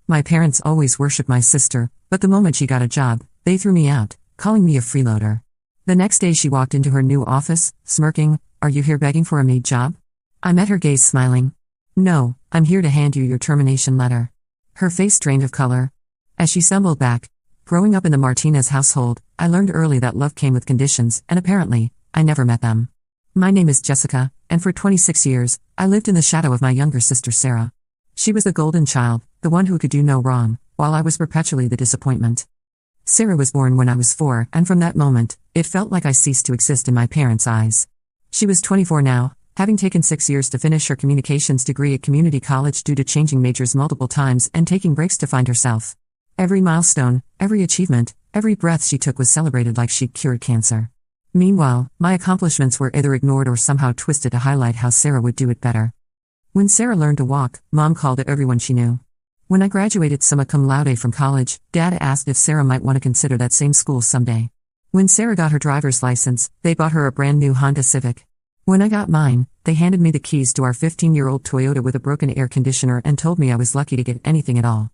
My parents always worshipped my sister, but the moment she got a job, they threw me out, calling me a freeloader. The next day she walked into her new office, smirking, "Are you here begging for a maid job?" I met her gaze smiling. "No, I'm here to hand you your termination letter." Her face drained of color. As she stumbled back, growing up in the Martinez household, I learned early that love came with conditions, and apparently, I never met them. My name is Jessica, and for 26 years, I lived in the shadow of my younger sister Sarah. She was the golden child, the one who could do no wrong, while I was perpetually the disappointment. Sarah was born when I was 4, and from that moment, it felt like I ceased to exist in my parents' eyes. She was 24 now, having taken 6 years to finish her communications degree at community college due to changing majors multiple times and taking breaks to find herself. Every milestone, every achievement, every breath she took was celebrated like she'd cured cancer. Meanwhile, my accomplishments were either ignored or somehow twisted to highlight how Sarah would do it better. When Sarah learned to walk, Mom called it everyone she knew. When I graduated summa cum laude from college, Dad asked if Sarah might want to consider that same school someday. When Sarah got her driver's license, they bought her a brand new Honda Civic. When I got mine, they handed me the keys to our 15-year-old Toyota with a broken air conditioner and told me I was lucky to get anything at all.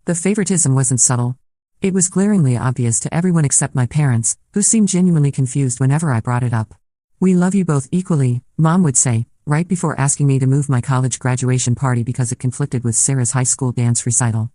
The favoritism wasn't subtle. It was glaringly obvious to everyone except my parents, who seemed genuinely confused whenever I brought it up. "We love you both equally," Mom would say, right before asking me to move my college graduation party because it conflicted with Sarah's high school dance recital.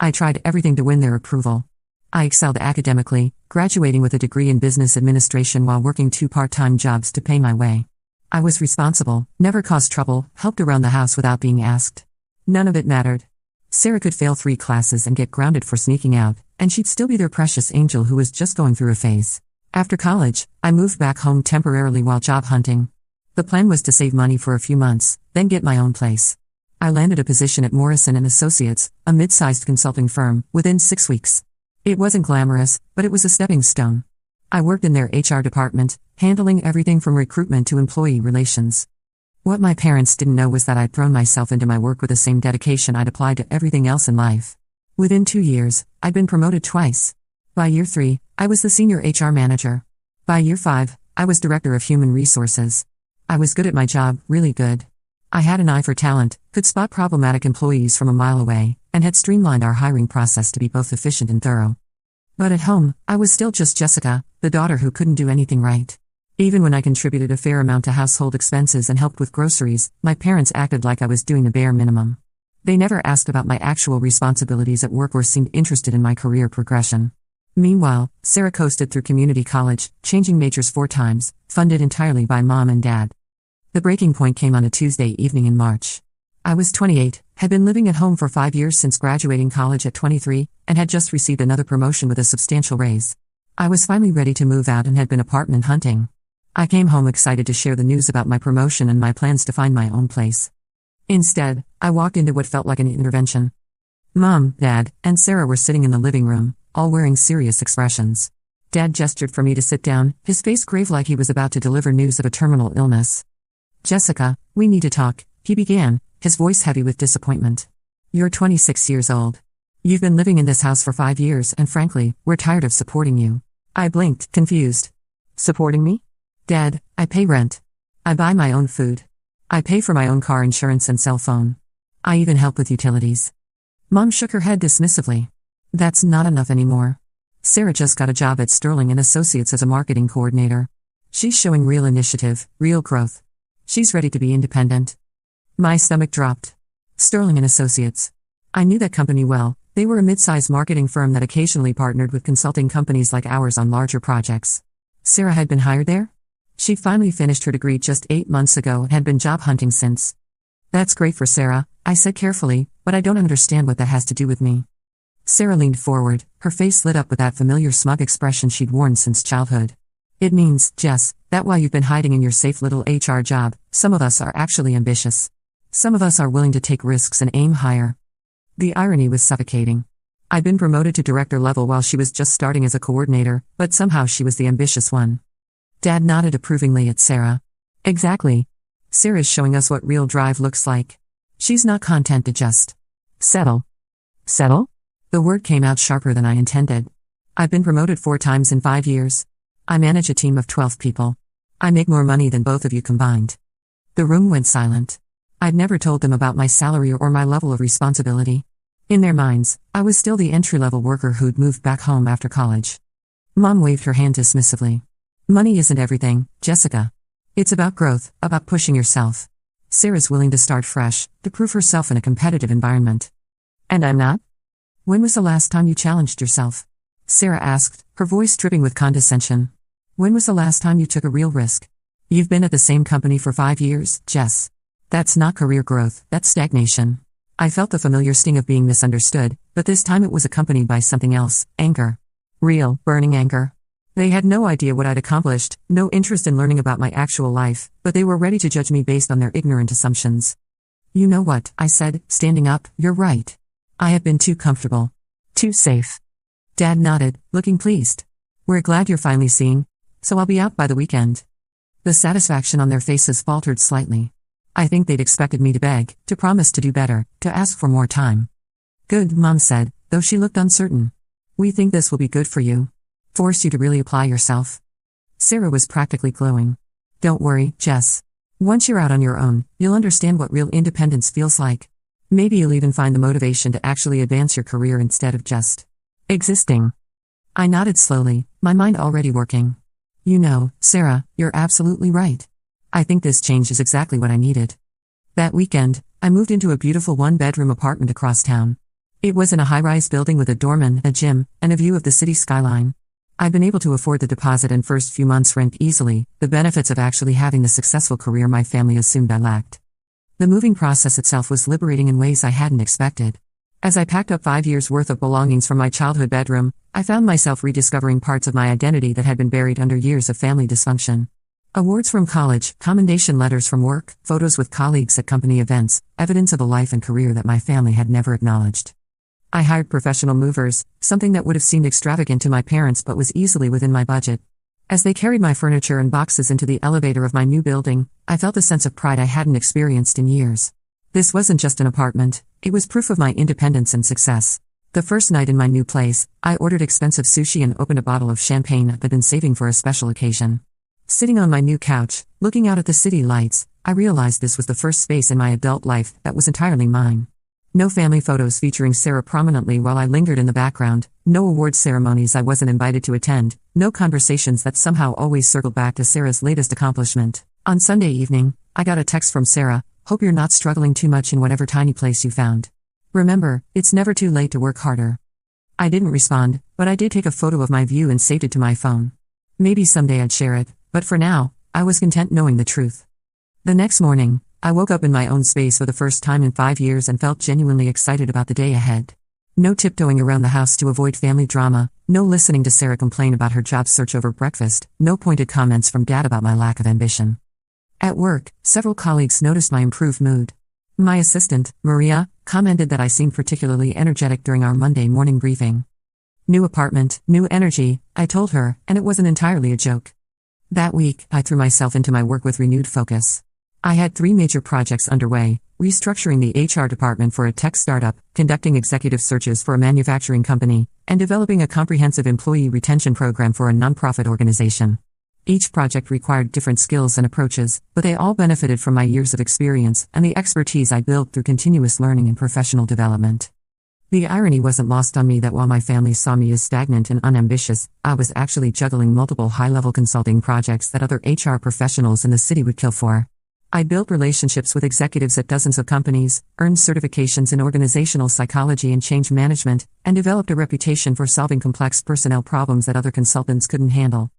I tried everything to win their approval. I excelled academically, graduating with a degree in business administration while working 2 part-time jobs to pay my way. I was responsible, never caused trouble, helped around the house without being asked. None of it mattered. Sarah could fail 3 classes and get grounded for sneaking out, and she'd still be their precious angel who was just going through a phase. After college, I moved back home temporarily while job hunting. The plan was to save money for a few months, then get my own place. I landed a position at Morrison & Associates, a mid-sized consulting firm, within 6 weeks. It wasn't glamorous, but it was a stepping stone. I worked in their HR department, handling everything from recruitment to employee relations. What my parents didn't know was that I'd thrown myself into my work with the same dedication I'd applied to everything else in life. Within 2 years, I'd been promoted twice. By year 3, I was the senior HR manager. By year 5, I was director of human resources. I was good at my job, really good. I had an eye for talent, could spot problematic employees from a mile away, and had streamlined our hiring process to be both efficient and thorough. But at home, I was still just Jessica, the daughter who couldn't do anything right. Even when I contributed a fair amount to household expenses and helped with groceries, my parents acted like I was doing the bare minimum. They never asked about my actual responsibilities at work or seemed interested in my career progression. Meanwhile, Sarah coasted through community college, changing majors 4 times, funded entirely by Mom and Dad. The breaking point came on a Tuesday evening in March. I was 28, had been living at home for 5 years since graduating college at 23, and had just received another promotion with a substantial raise. I was finally ready to move out and had been apartment hunting. I came home excited to share the news about my promotion and my plans to find my own place. Instead, I walked into what felt like an intervention. Mom, Dad, and Sarah were sitting in the living room, all wearing serious expressions. Dad gestured for me to sit down, his face grave like he was about to deliver news of a terminal illness. "Jessica, we need to talk," he began, his voice heavy with disappointment. "You're 26 years old. You've been living in this house for 5 years and frankly, we're tired of supporting you." I blinked, confused. "Supporting me? Dad, I pay rent. I buy my own food. I pay for my own car insurance and cell phone. I even help with utilities." Mom shook her head dismissively. "That's not enough anymore. Sarah just got a job at Sterling & Associates as a marketing coordinator. She's showing real initiative, real growth. She's ready to be independent." My stomach dropped. Sterling & Associates. I knew that company well. They were a mid-sized marketing firm that occasionally partnered with consulting companies like ours on larger projects. Sarah had been hired there? She'd finally finished her degree just 8 months ago and had been job hunting since. "That's great for Sarah," I said carefully, "but I don't understand what that has to do with me." Sarah leaned forward, her face lit up with that familiar smug expression she'd worn since childhood. "It means, Jess, that while you've been hiding in your safe little HR job, some of us are actually ambitious. Some of us are willing to take risks and aim higher." The irony was suffocating. I'd been promoted to director level while she was just starting as a coordinator, but somehow she was the ambitious one. Dad nodded approvingly at Sarah. "Exactly. Sarah's showing us what real drive looks like. She's not content to just settle." "Settle?" The word came out sharper than I intended. "I've been promoted 4 times in 5 years. I manage a team of 12 people. I make more money than both of you combined." The room went silent. I'd never told them about my salary or my level of responsibility. In their minds, I was still the entry-level worker who'd moved back home after college. Mom waved her hand dismissively. Money isn't everything, Jessica. It's about growth, about pushing yourself. Sarah's willing to start fresh, to prove herself in a competitive environment. And I'm not? When was the last time you challenged yourself? Sarah asked, her voice dripping with condescension. When was the last time you took a real risk? You've been at the same company for 5 years, Jess. That's not career growth, that's stagnation. I felt the familiar sting of being misunderstood, but this time it was accompanied by something else, anger. Real, burning anger. They had no idea what I'd accomplished, no interest in learning about my actual life, but they were ready to judge me based on their ignorant assumptions. You know what, I said, standing up, you're right. I have been too comfortable. Too safe. Dad nodded, looking pleased. We're glad you're finally seeing, so I'll be out by the weekend. The satisfaction on their faces faltered slightly. I think they'd expected me to beg, to promise to do better, to ask for more time. Good, Mom said, though she looked uncertain. We think this will be good for you. Force you to really apply yourself. Sarah was practically glowing. Don't worry, Jess. Once you're out on your own, you'll understand what real independence feels like. Maybe you'll even find the motivation to actually advance your career instead of just existing. I nodded slowly, my mind already working. You know, Sarah, you're absolutely right. I think this change is exactly what I needed. That weekend, I moved into a beautiful one-bedroom apartment across town. It was in a high-rise building with a doorman, a gym, and a view of the city skyline. I'd been able to afford the deposit and first few months' rent easily, the benefits of actually having the successful career my family assumed I lacked. The moving process itself was liberating in ways I hadn't expected. As I packed up 5 years' worth of belongings from my childhood bedroom, I found myself rediscovering parts of my identity that had been buried under years of family dysfunction. Awards from college, commendation letters from work, photos with colleagues at company events, evidence of a life and career that my family had never acknowledged. I hired professional movers, something that would have seemed extravagant to my parents but was easily within my budget. As they carried my furniture and boxes into the elevator of my new building, I felt a sense of pride I hadn't experienced in years. This wasn't just an apartment, it was proof of my independence and success. The first night in my new place, I ordered expensive sushi and opened a bottle of champagne I'd been saving for a special occasion. Sitting on my new couch, looking out at the city lights, I realized this was the first space in my adult life that was entirely mine. No family photos featuring Sarah prominently while I lingered in the background, no awards ceremonies I wasn't invited to attend, no conversations that somehow always circled back to Sarah's latest accomplishment. On Sunday evening, I got a text from Sarah, "Hope you're not struggling too much in whatever tiny place you found. Remember, it's never too late to work harder." I didn't respond, but I did take a photo of my view and saved it to my phone. Maybe someday I'd share it, but for now, I was content knowing the truth. The next morning, I woke up in my own space for the first time in 5 years and felt genuinely excited about the day ahead. No tiptoeing around the house to avoid family drama, no listening to Sarah complain about her job search over breakfast, no pointed comments from Dad about my lack of ambition. At work, several colleagues noticed my improved mood. My assistant, Maria, commented that I seemed particularly energetic during our Monday morning briefing. New apartment, new energy, I told her, and it wasn't entirely a joke. That week, I threw myself into my work with renewed focus. I had 3 major projects underway: restructuring the HR department for a tech startup, conducting executive searches for a manufacturing company, and developing a comprehensive employee retention program for a nonprofit organization. Each project required different skills and approaches, but they all benefited from my years of experience and the expertise I built through continuous learning and professional development. The irony wasn't lost on me that while my family saw me as stagnant and unambitious, I was actually juggling multiple high-level consulting projects that other HR professionals in the city would kill for. I built relationships with executives at dozens of companies, earned certifications in organizational psychology and change management, and developed a reputation for solving complex personnel problems that other consultants couldn't handle.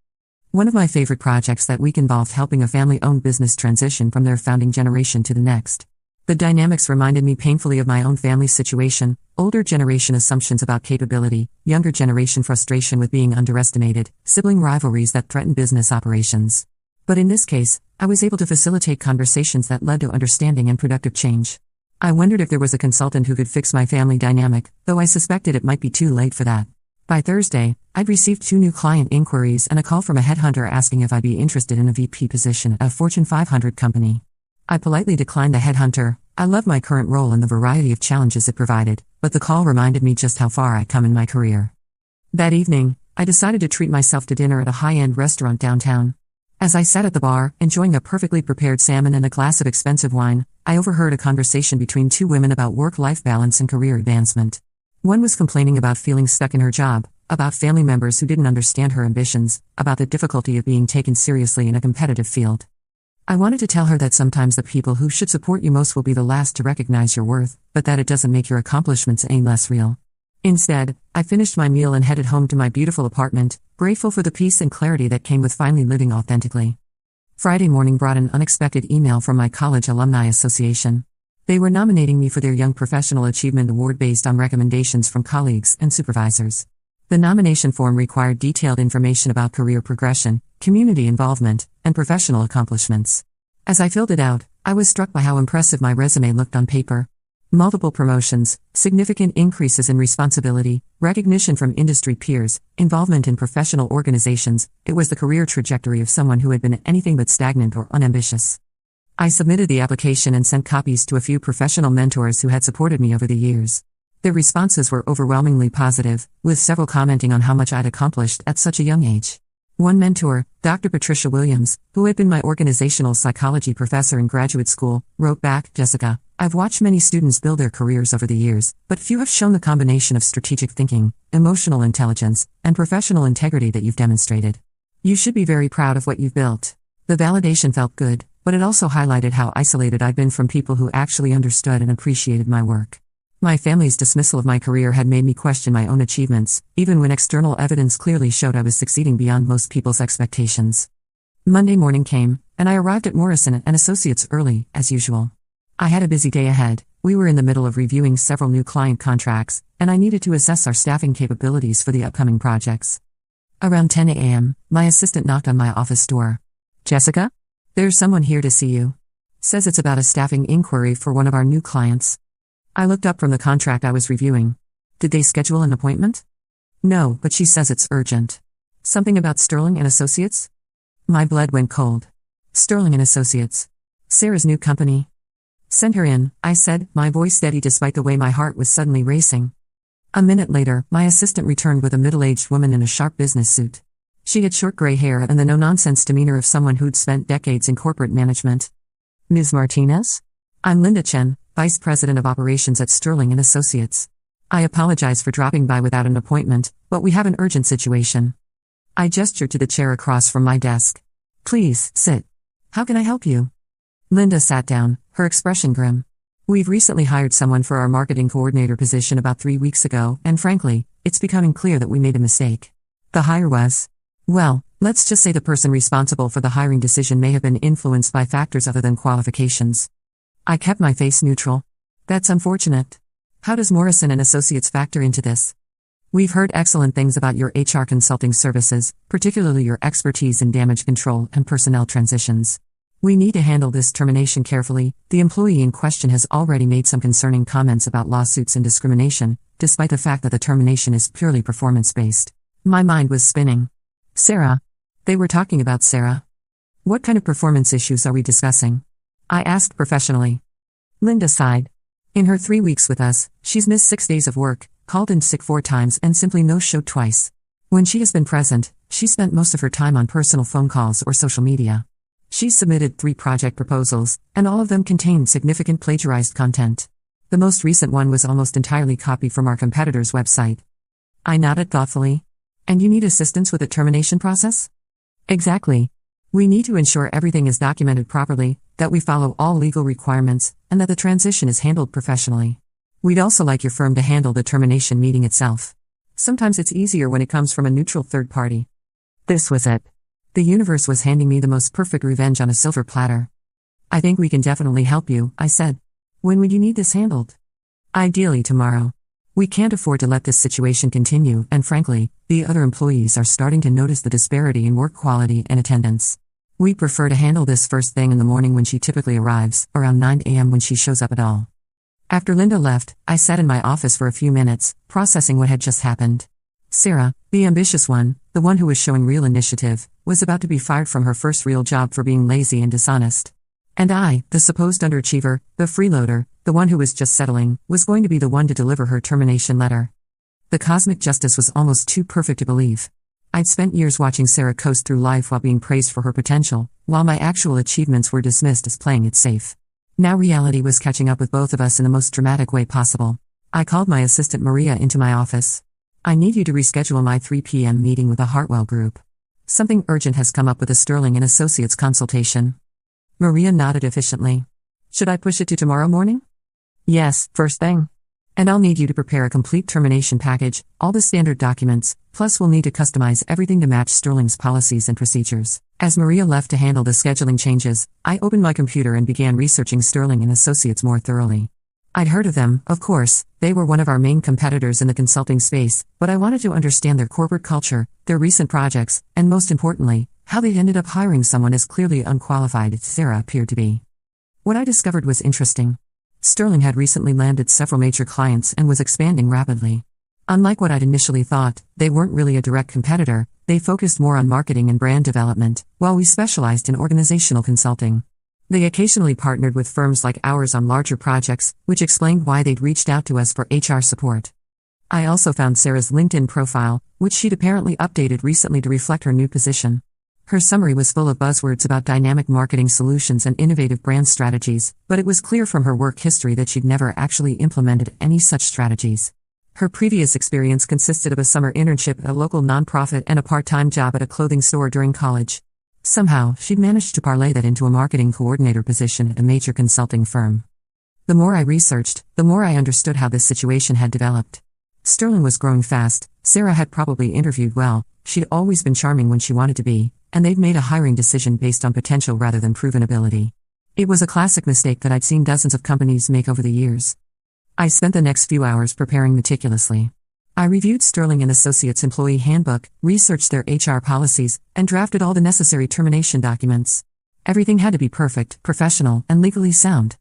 One of my favorite projects that week involved helping a family-owned business transition from their founding generation to the next. The dynamics reminded me painfully of my own family's situation: older generation assumptions about capability, younger generation frustration with being underestimated, sibling rivalries that threaten business operations. But in this case, I was able to facilitate conversations that led to understanding and productive change. I wondered if there was a consultant who could fix my family dynamic, though I suspected it might be too late for that. By Thursday, I'd received 2 new client inquiries and a call from a headhunter asking if I'd be interested in a VP position at a Fortune 500 company. I politely declined the headhunter. I loved my current role and the variety of challenges it provided, but the call reminded me just how far I'd come in my career. That evening, I decided to treat myself to dinner at a high-end restaurant downtown. As I sat at the bar, enjoying a perfectly prepared salmon and a glass of expensive wine, I overheard a conversation between 2 women about work-life balance and career advancement. One was complaining about feeling stuck in her job, about family members who didn't understand her ambitions, about the difficulty of being taken seriously in a competitive field. I wanted to tell her that sometimes the people who should support you most will be the last to recognize your worth, but that it doesn't make your accomplishments any less real. Instead, I finished my meal and headed home to my beautiful apartment, grateful for the peace and clarity that came with finally living authentically. Friday morning brought an unexpected email from my college alumni association. They were nominating me for their Young Professional Achievement Award based on recommendations from colleagues and supervisors. The nomination form required detailed information about career progression, community involvement, and professional accomplishments. As I filled it out, I was struck by how impressive my resume looked on paper. Multiple promotions, significant increases in responsibility, recognition from industry peers, involvement in professional organizations. It was the career trajectory of someone who had been anything but stagnant or unambitious. I submitted the application and sent copies to a few professional mentors who had supported me over the years. Their responses were overwhelmingly positive, with several commenting on how much I'd accomplished at such a young age. One mentor, Dr. Patricia Williams, who had been my organizational psychology professor in graduate school, wrote back, "Jessica, I've watched many students build their careers over the years, but few have shown the combination of strategic thinking, emotional intelligence, and professional integrity that you've demonstrated. You should be very proud of what you've built." The validation felt good, but it also highlighted how isolated I'd been from people who actually understood and appreciated my work. My family's dismissal of my career had made me question my own achievements, even when external evidence clearly showed I was succeeding beyond most people's expectations. Monday morning came, and I arrived at Morrison & Associates early, as usual. I had a busy day ahead. We were in the middle of reviewing several new client contracts, and I needed to assess our staffing capabilities for the upcoming projects. Around 10 a.m., my assistant knocked on my office door. "Jessica? There's someone here to see you. Says it's about a staffing inquiry for one of our new clients." I looked up from the contract I was reviewing. "Did they schedule an appointment?" "No, but she says it's urgent." "Something about Sterling & Associates?" My blood went cold. Sterling & Associates. Sarah's new company. "Send her in," I said, my voice steady despite the way my heart was suddenly racing. A minute later, my assistant returned with a middle-aged woman in a sharp business suit. She had short gray hair and the no-nonsense demeanor of someone who'd spent decades in corporate management. "Ms. Martinez? I'm Linda Chen, Vice President of Operations at Sterling & Associates. I apologize for dropping by without an appointment, but we have an urgent situation." I gestured to the chair across from my desk. "Please, sit. How can I help you?" Linda sat down, her expression grim. "We've recently hired someone for our marketing coordinator position about 3 weeks ago, and frankly, it's becoming clear that we made a mistake. The hire was, well, let's just say the person responsible for the hiring decision may have been influenced by factors other than qualifications." I kept my face neutral. "That's unfortunate. How does Morrison & Associates factor into this?" "We've heard excellent things about your HR consulting services, particularly your expertise in damage control and personnel transitions. We need to handle this termination carefully. The employee in question has already made some concerning comments about lawsuits and discrimination, despite the fact that the termination is purely performance-based." My mind was spinning. "Sarah?" They were talking about Sarah. "What kind of performance issues are we discussing?" I asked professionally. Linda sighed. "In her 3 weeks with us, she's missed 6 days of work, called in sick 4 times and simply no-showed twice. When she has been present, she spent most of her time on personal phone calls or social media. She's submitted 3 project proposals, and all of them contained significant plagiarized content. The most recent one was almost entirely copied from our competitor's website." I nodded thoughtfully. "And you need assistance with the termination process?" "Exactly. We need to ensure everything is documented properly, that we follow all legal requirements, and that the transition is handled professionally. We'd also like your firm to handle the termination meeting itself. Sometimes it's easier when it comes from a neutral third party." This was it. The universe was handing me the most perfect revenge on a silver platter. "I think we can definitely help you," I said. "When would you need this handled?" "Ideally tomorrow. We can't afford to let this situation continue, and frankly, the other employees are starting to notice the disparity in work quality and attendance. We prefer to handle this first thing in the morning when she typically arrives, around 9 a.m. when she shows up at all." After Linda left, I sat in my office for a few minutes, processing what had just happened. Sarah, the ambitious one, the one who was showing real initiative, was about to be fired from her first real job for being lazy and dishonest. And I, the supposed underachiever, the freeloader, the one who was just settling, was going to be the one to deliver her termination letter. The cosmic justice was almost too perfect to believe. I'd spent years watching Sarah coast through life while being praised for her potential, while my actual achievements were dismissed as playing it safe. Now reality was catching up with both of us in the most dramatic way possible. I called my assistant Maria into my office. I need you to reschedule my 3 p.m. meeting with the Hartwell Group. Something urgent has come up with a Sterling & Associates consultation. Maria nodded efficiently. Should I push it to tomorrow morning? Yes, first thing. And I'll need you to prepare a complete termination package, all the standard documents, plus we'll need to customize everything to match Sterling's policies and procedures. As Maria left to handle the scheduling changes, I opened my computer and began researching Sterling & Associates more thoroughly. I'd heard of them, of course, they were one of our main competitors in the consulting space, but I wanted to understand their corporate culture, their recent projects, and most importantly, how they ended up hiring someone as clearly unqualified as Sarah appeared to be. What I discovered was interesting. Sterling had recently landed several major clients and was expanding rapidly. Unlike what I'd initially thought, they weren't really a direct competitor, they focused more on marketing and brand development, while we specialized in organizational consulting. They occasionally partnered with firms like ours on larger projects, which explained why they'd reached out to us for HR support. I also found Sarah's LinkedIn profile, which she'd apparently updated recently to reflect her new position. Her summary was full of buzzwords about dynamic marketing solutions and innovative brand strategies, but it was clear from her work history that she'd never actually implemented any such strategies. Her previous experience consisted of a summer internship at a local nonprofit and a part-time job at a clothing store during college. Somehow, she'd managed to parlay that into a marketing coordinator position at a major consulting firm. The more I researched, the more I understood how this situation had developed. Sterling was growing fast, Sarah had probably interviewed well, she'd always been charming when she wanted to be, and they'd made a hiring decision based on potential rather than proven ability. It was a classic mistake that I'd seen dozens of companies make over the years. I spent the next few hours preparing meticulously. I reviewed Sterling & Associates' employee handbook, researched their HR policies, and drafted all the necessary termination documents. Everything had to be perfect, professional, and legally sound.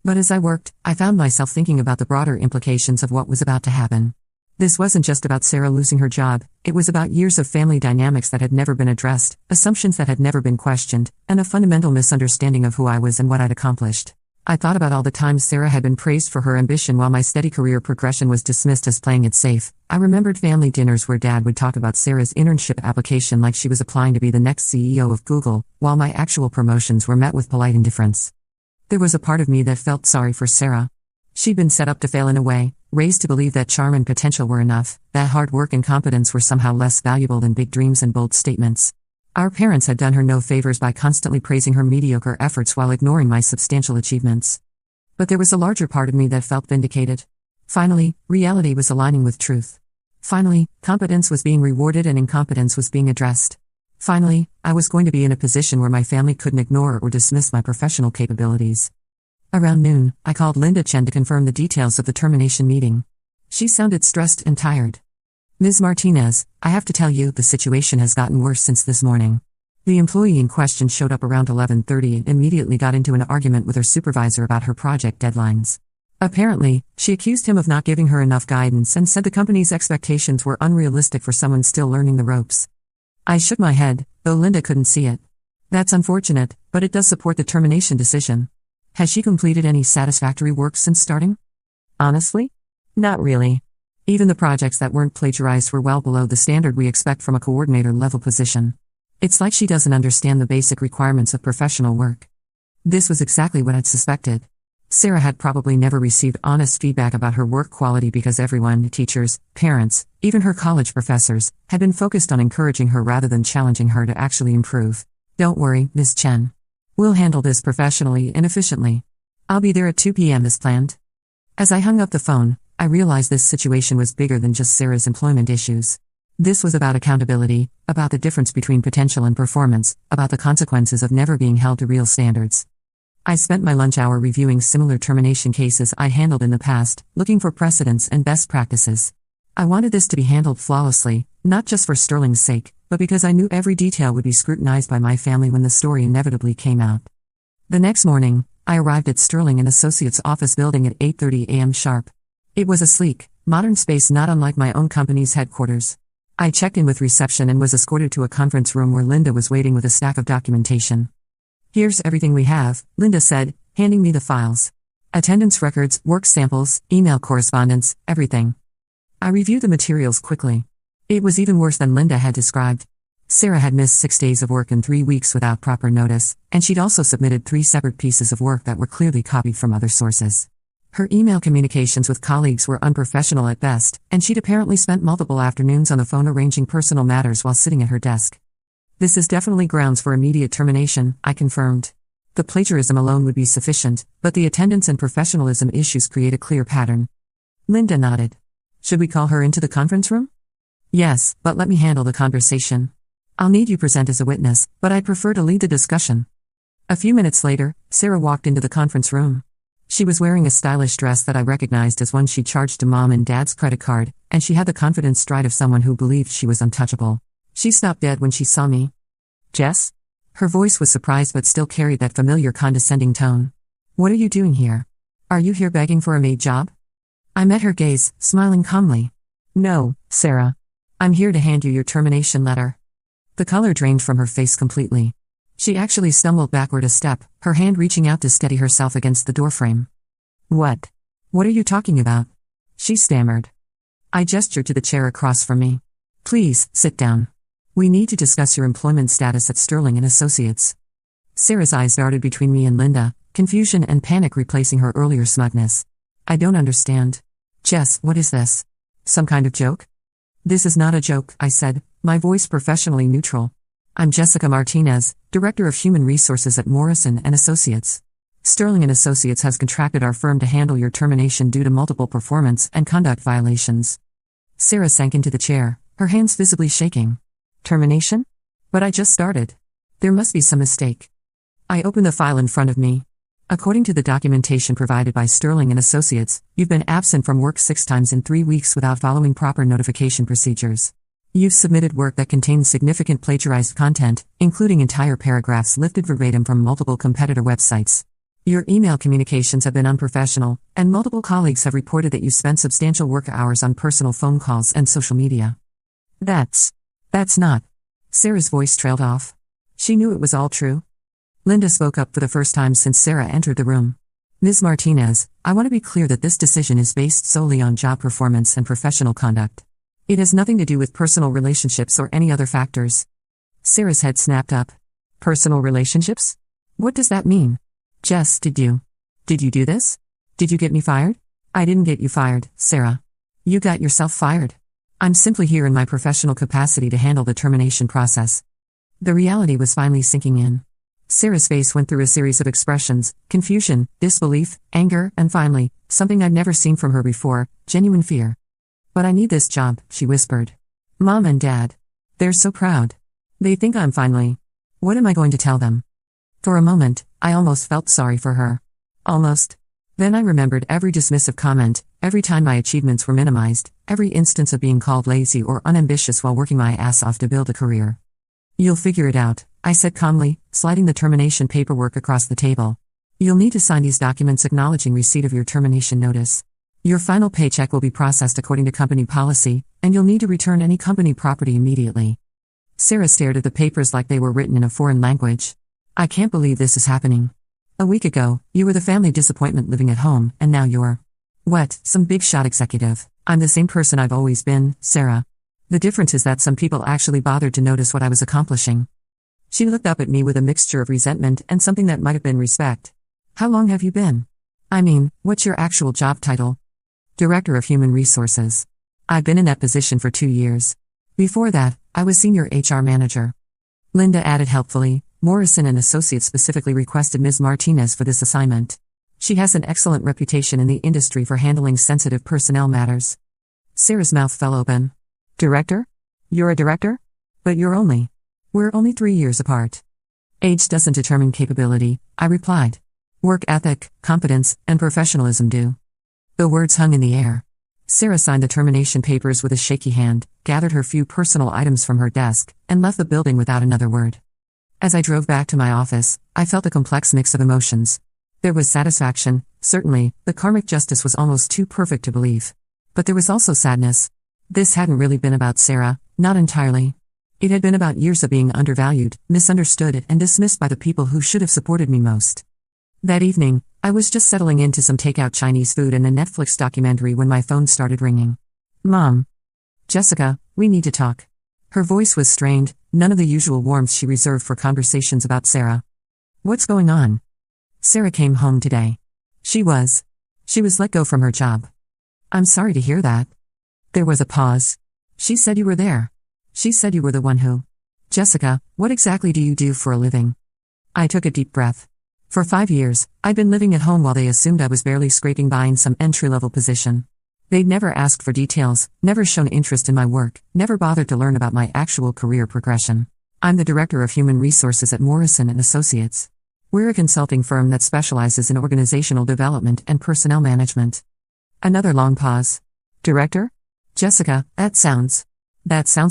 But as I worked, I found myself thinking about the broader implications of what was about to happen. This wasn't just about Sarah losing her job, it was about years of family dynamics that had never been addressed, assumptions that had never been questioned, and a fundamental misunderstanding of who I was and what I'd accomplished. I thought about all the times Sarah had been praised for her ambition while my steady career progression was dismissed as playing it safe. I remembered family dinners where Dad would talk about Sarah's internship application like she was applying to be the next CEO of Google, while my actual promotions were met with polite indifference. There was a part of me that felt sorry for Sarah. She'd been set up to fail in a way, raised to believe that charm and potential were enough, that hard work and competence were somehow less valuable than big dreams and bold statements. Our parents had done her no favors by constantly praising her mediocre efforts while ignoring my substantial achievements. But there was a larger part of me that felt vindicated. Finally, reality was aligning with truth. Finally, competence was being rewarded and incompetence was being addressed. Finally, I was going to be in a position where my family couldn't ignore or dismiss my professional capabilities. Around noon, I called Linda Chen to confirm the details of the termination meeting. She sounded stressed and tired. Ms. Martinez, I have to tell you, the situation has gotten worse since this morning. The employee in question showed up around 11:30 and immediately got into an argument with her supervisor about her project deadlines. Apparently, she accused him of not giving her enough guidance and said the company's expectations were unrealistic for someone still learning the ropes. I shook my head, though Linda couldn't see it. That's unfortunate, but it does support the termination decision. Has she completed any satisfactory work since starting? Honestly? Not really. Even the projects that weren't plagiarized were well below the standard we expect from a coordinator-level position. It's like she doesn't understand the basic requirements of professional work. This was exactly what I'd suspected. Sarah had probably never received honest feedback about her work quality because everyone, teachers, parents, even her college professors, had been focused on encouraging her rather than challenging her to actually improve. Don't worry, Ms. Chen. We'll handle this professionally and efficiently. I'll be there at 2 p.m. as planned. As I hung up the phone, I realized this situation was bigger than just Sarah's employment issues. This was about accountability, about the difference between potential and performance, about the consequences of never being held to real standards. I spent my lunch hour reviewing similar termination cases I'd handled in the past, looking for precedents and best practices. I wanted this to be handled flawlessly, not just for Sterling's sake, but because I knew every detail would be scrutinized by my family when the story inevitably came out. The next morning, I arrived at Sterling & Associates' office building at 8:30 a.m. sharp. It was a sleek, modern space not unlike my own company's headquarters. I checked in with reception and was escorted to a conference room where Linda was waiting with a stack of documentation. Here's everything we have, Linda said, handing me the files. Attendance records, work samples, email correspondence, everything. I reviewed the materials quickly. It was even worse than Linda had described. Sarah had missed 6 days of work in 3 weeks without proper notice, and she'd also submitted 3 separate pieces of work that were clearly copied from other sources. Her email communications with colleagues were unprofessional at best, and she'd apparently spent multiple afternoons on the phone arranging personal matters while sitting at her desk. This is definitely grounds for immediate termination, I confirmed. The plagiarism alone would be sufficient, but the attendance and professionalism issues create a clear pattern. Linda nodded. Should we call her into the conference room? Yes, but let me handle the conversation. I'll need you present as a witness, but I'd prefer to lead the discussion. A few minutes later, Sarah walked into the conference room. She was wearing a stylish dress that I recognized as one she'd charged to Mom and Dad's credit card, and she had the confident stride of someone who believed she was untouchable. She stopped dead when she saw me. Jess? Her voice was surprised but still carried that familiar condescending tone. What are you doing here? Are you here begging for a maid job? I met her gaze, smiling calmly. No, Sarah. I'm here to hand you your termination letter. The color drained from her face completely. She actually stumbled backward a step, her hand reaching out to steady herself against the doorframe. What? What are you talking about? She stammered. I gestured to the chair across from me. Please, sit down. We need to discuss your employment status at Sterling & Associates. Sarah's eyes darted between me and Linda, confusion and panic replacing her earlier smugness. I don't understand. Jess, what is this? Some kind of joke? This is not a joke, I said, my voice professionally neutral. I'm Jessica Martinez, Director of Human Resources at Morrison & Associates. Sterling & Associates has contracted our firm to handle your termination due to multiple performance and conduct violations. Sarah sank into the chair, her hands visibly shaking. Termination? But I just started. There must be some mistake. I opened the file in front of me. According to the documentation provided by Sterling & Associates, you've been absent from work 6 times in 3 weeks without following proper notification procedures. You've submitted work that contains significant plagiarized content, including entire paragraphs lifted verbatim from multiple competitor websites. Your email communications have been unprofessional, and multiple colleagues have reported that you spent substantial work hours on personal phone calls and social media. That's not. Sarah's voice trailed off. She knew it was all true. Linda spoke up for the first time since Sarah entered the room. Ms. Martinez, I want to be clear that this decision is based solely on job performance and professional conduct. It has nothing to do with personal relationships or any other factors. Sarah's head snapped up. Personal relationships? What does that mean? Jess, did you do this? Did you get me fired? I didn't get you fired, Sarah. You got yourself fired. I'm simply here in my professional capacity to handle the termination process. The reality was finally sinking in. Sarah's face went through a series of expressions: confusion, disbelief, anger, and finally, something I'd never seen from her before, genuine fear. But I need this job, she whispered. Mom and Dad. They're so proud. They think I'm finally. What am I going to tell them? For a moment, I almost felt sorry for her. Almost. Then I remembered every dismissive comment, every time my achievements were minimized, every instance of being called lazy or unambitious while working my ass off to build a career. You'll figure it out, I said calmly, sliding the termination paperwork across the table. You'll need to sign these documents acknowledging receipt of your termination notice. Your final paycheck will be processed according to company policy, and you'll need to return any company property immediately. Sarah stared at the papers like they were written in a foreign language. I can't believe this is happening. A week ago, you were the family disappointment living at home, and now you're what? Some big shot executive. I'm the same person I've always been, Sarah. The difference is that some people actually bothered to notice what I was accomplishing. She looked up at me with a mixture of resentment and something that might have been respect. How long have you been? I mean, what's your actual job title? Director of Human Resources. I've been in that position for 2 years. Before that, I was Senior HR Manager. Linda added helpfully, Morrison & Associates specifically requested Ms. Martinez for this assignment. She has an excellent reputation in the industry for handling sensitive personnel matters. Sarah's mouth fell open. Director? You're a director? But we're only 3 years apart. Age doesn't determine capability, I replied. Work ethic, competence, and professionalism do. The words hung in the air. Sarah signed the termination papers with a shaky hand, gathered her few personal items from her desk, and left the building without another word. As I drove back to my office, I felt a complex mix of emotions. There was satisfaction, certainly, the karmic justice was almost too perfect to believe. But there was also sadness. This hadn't really been about Sarah, not entirely. It had been about years of being undervalued, misunderstood, and dismissed by the people who should have supported me most. That evening, I was just settling into some takeout Chinese food and a Netflix documentary when my phone started ringing. Mom. Jessica, we need to talk. Her voice was strained, none of the usual warmth she reserved for conversations about Sarah. What's going on? Sarah came home today. She was She was let go from her job. I'm sorry to hear that. There was a pause. She said you were there. She said you were the one who. Jessica, what exactly do you do for a living? I took a deep breath. For 5 years, I'd been living at home while they assumed I was barely scraping by in some entry-level position. They'd never asked for details, never shown interest in my work, never bothered to learn about my actual career progression. I'm the Director of Human Resources at Morrison & Associates. We're a consulting firm that specializes in organizational development and personnel management. Another long pause. Director? Jessica, that sounds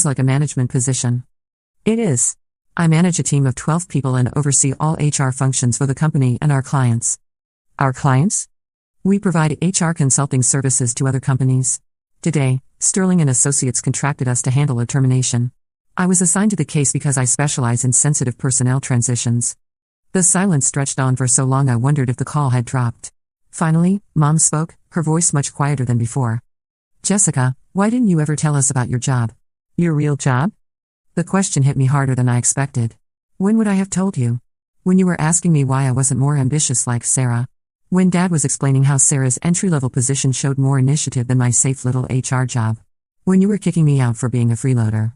like a management position. It is. I manage a team of 12 people and oversee all HR functions for the company and our clients. Our clients? We provide HR consulting services to other companies. Today, Sterling & Associates contracted us to handle a termination. I was assigned to the case because I specialize in sensitive personnel transitions. The silence stretched on for so long I wondered if the call had dropped. Finally, Mom spoke, her voice much quieter than before. Jessica, why didn't you ever tell us about your job? Your real job? The question hit me harder than I expected. When would I have told you? When you were asking me why I wasn't more ambitious like Sarah. When Dad was explaining how Sarah's entry-level position showed more initiative than my safe little HR job. When you were kicking me out for being a freeloader.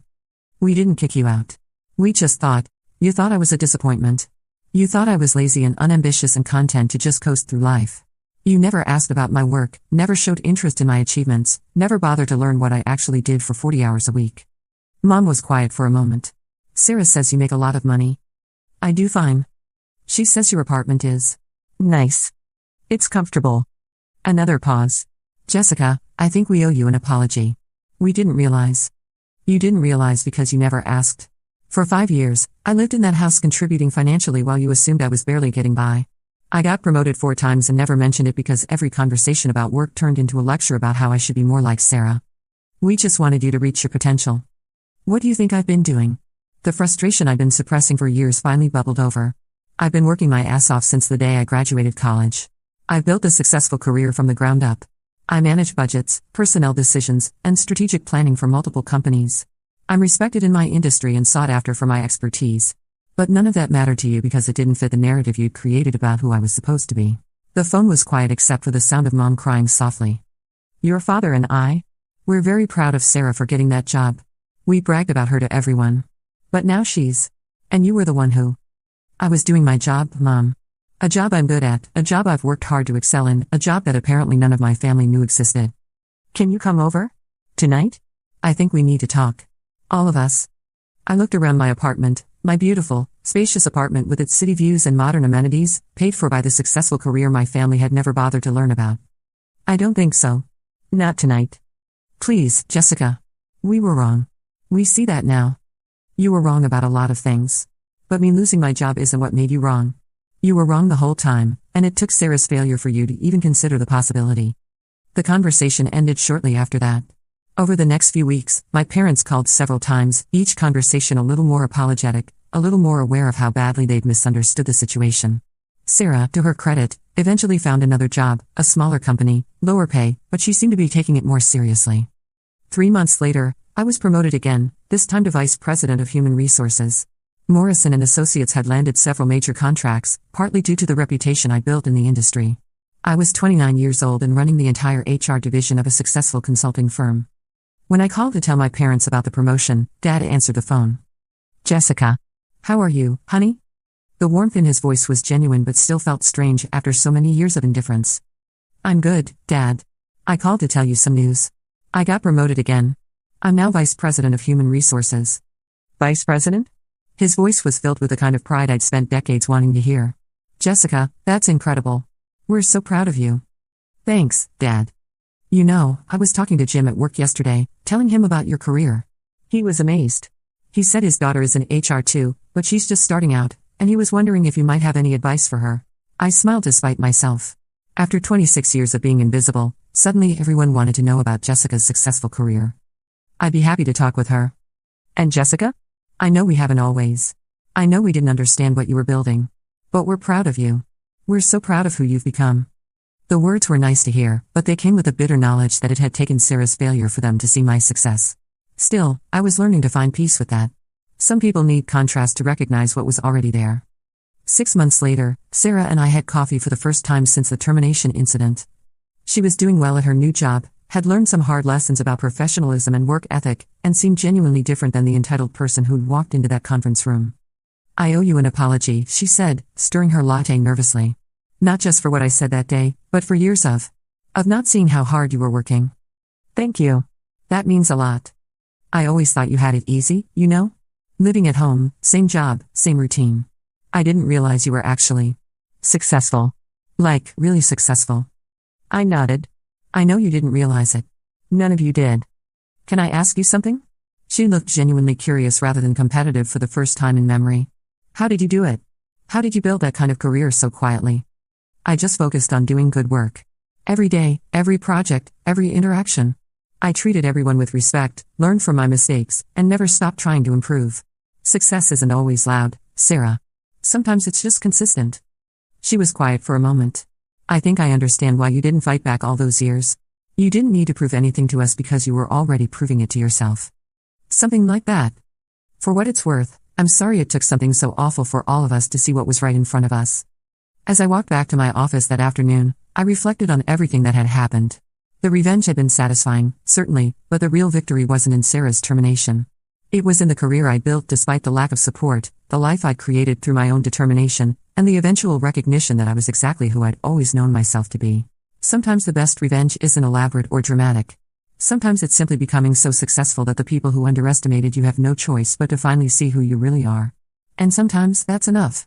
We didn't kick you out. We just thought. You thought I was a disappointment. You thought I was lazy and unambitious and content to just coast through life. You never asked about my work, never showed interest in my achievements, never bothered to learn what I actually did for 40 hours a week. Mom was quiet for a moment. Sarah says you make a lot of money. I do fine. She says your apartment is nice. It's comfortable. Another pause. Jessica, I think we owe you an apology. We didn't realize. You didn't realize because you never asked. For 5 years, I lived in that house contributing financially while you assumed I was barely getting by. I got promoted 4 times and never mentioned it because every conversation about work turned into a lecture about how I should be more like Sarah. We just wanted you to reach your potential. What do you think I've been doing? The frustration I've been suppressing for years finally bubbled over. I've been working my ass off since the day I graduated college. I've built a successful career from the ground up. I manage budgets, personnel decisions, and strategic planning for multiple companies. I'm respected in my industry and sought after for my expertise. But none of that mattered to you because it didn't fit the narrative you'd created about who I was supposed to be. The phone was quiet except for the sound of Mom crying softly. Your father and I? We're very proud of Sarah for getting that job. We bragged about her to everyone. But now she's. And you were the one who. I was doing my job, Mom. A job I'm good at, a job I've worked hard to excel in, a job that apparently none of my family knew existed. Can you come over? Tonight? I think we need to talk. All of us. I looked around my apartment, my beautiful, spacious apartment with its city views and modern amenities, paid for by the successful career my family had never bothered to learn about. I don't think so. Not tonight. Please, Jessica. We were wrong. We see that now. You were wrong about a lot of things. But me losing my job isn't what made you wrong. You were wrong the whole time, and it took Sarah's failure for you to even consider the possibility. The conversation ended shortly after that. Over the next few weeks, my parents called several times, each conversation a little more apologetic, a little more aware of how badly they'd misunderstood the situation. Sarah, to her credit, eventually found another job, a smaller company, lower pay, but she seemed to be taking it more seriously. 3 months later, I was promoted again, this time to Vice President of Human Resources. Morrison & Associates had landed several major contracts, partly due to the reputation I built in the industry. I was 29 years old and running the entire HR division of a successful consulting firm. When I called to tell my parents about the promotion, Dad answered the phone. Jessica. How are you, honey? The warmth in his voice was genuine but still felt strange after so many years of indifference. I'm good, Dad. I called to tell you some news. I got promoted again. I'm now Vice President of Human Resources. Vice President? His voice was filled with the kind of pride I'd spent decades wanting to hear. Jessica, that's incredible. We're so proud of you. Thanks, Dad. You know, I was talking to Jim at work yesterday, telling him about your career. He was amazed. He said his daughter is in HR too, but she's just starting out, and he was wondering if you might have any advice for her. I smiled despite myself. After 26 years of being invisible, suddenly everyone wanted to know about Jessica's successful career. I'd be happy to talk with her. And Jessica? I know we haven't always. I know we didn't understand what you were building. But we're proud of you. We're so proud of who you've become. The words were nice to hear, but they came with a bitter knowledge that it had taken Sarah's failure for them to see my success. Still, I was learning to find peace with that. Some people need contrast to recognize what was already there. 6 months later, Sarah and I had coffee for the first time since the termination incident. She was doing well at her new job, had learned some hard lessons about professionalism and work ethic, and seemed genuinely different than the entitled person who'd walked into that conference room. "I owe you an apology," she said, stirring her latte nervously. "Not just for what I said that day, but for years of not seeing how hard you were working." "Thank you. That means a lot. I always thought you had it easy, you know? Living at home, same job, same routine. I didn't realize you were actually successful. Like, really successful." I nodded. "I know you didn't realize it. None of you did. Can I ask you something?" She looked genuinely curious rather than competitive for the first time in memory. "How did you do it? How did you build that kind of career so quietly?" "I just focused on doing good work. Every day, every project, every interaction. I treated everyone with respect, learned from my mistakes, and never stopped trying to improve. Success isn't always loud, Sarah. Sometimes it's just consistent." She was quiet for a moment. "I think I understand why you didn't fight back all those years. You didn't need to prove anything to us because you were already proving it to yourself." Something like that. For what it's worth, I'm sorry it took something so awful for all of us to see what was right in front of us. As I walked back to my office that afternoon, I reflected on everything that had happened. The revenge had been satisfying, certainly, but the real victory wasn't in Sarah's termination. It was in the career I built despite the lack of support, the life I'd created through my own determination, and the eventual recognition that I was exactly who I'd always known myself to be. Sometimes the best revenge isn't elaborate or dramatic. Sometimes it's simply becoming so successful that the people who underestimated you have no choice but to finally see who you really are. And sometimes that's enough.